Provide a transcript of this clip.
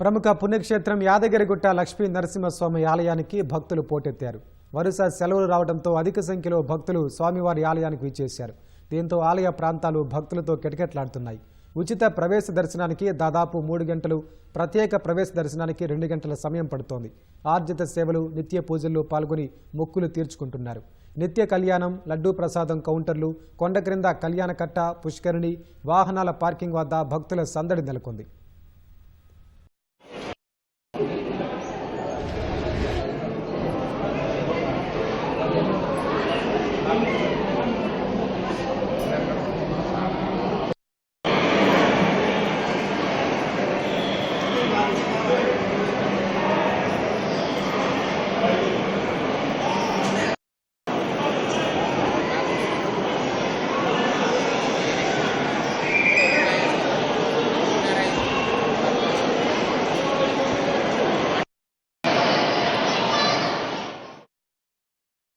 ప్రముఖ పుణ్యక్షేత్రం యాదగిరిగుట్ట లక్ష్మీ నరసింహస్వామి ఆలయానికి భక్తులు పోటెత్తారు. వరుస సెలవులు రావడంతో అధిక సంఖ్యలో భక్తులు స్వామివారి ఆలయానికి విచ్చేశారు. దీంతో ఆలయ ప్రాంతాలు భక్తులతో కిటకిటలాడుతున్నాయి. ఉచిత ప్రవేశ దర్శనానికి దాదాపు 3 గంటలు, ప్రత్యేక ప్రవేశ దర్శనానికి 2 గంటల సమయం పడుతోంది. ఆర్జిత సేవలు, నిత్య పూజల్లో పాల్గొని మొక్కులు తీర్చుకుంటున్నారు. నిత్య కళ్యాణం, లడ్డూ ప్రసాదం కౌంటర్లు, కొండ క్రింద కళ్యాణ కట్ట, పుష్కరిణి, వాహనాల పార్కింగ్ వద్ద భక్తుల సందడి నెలకొంది.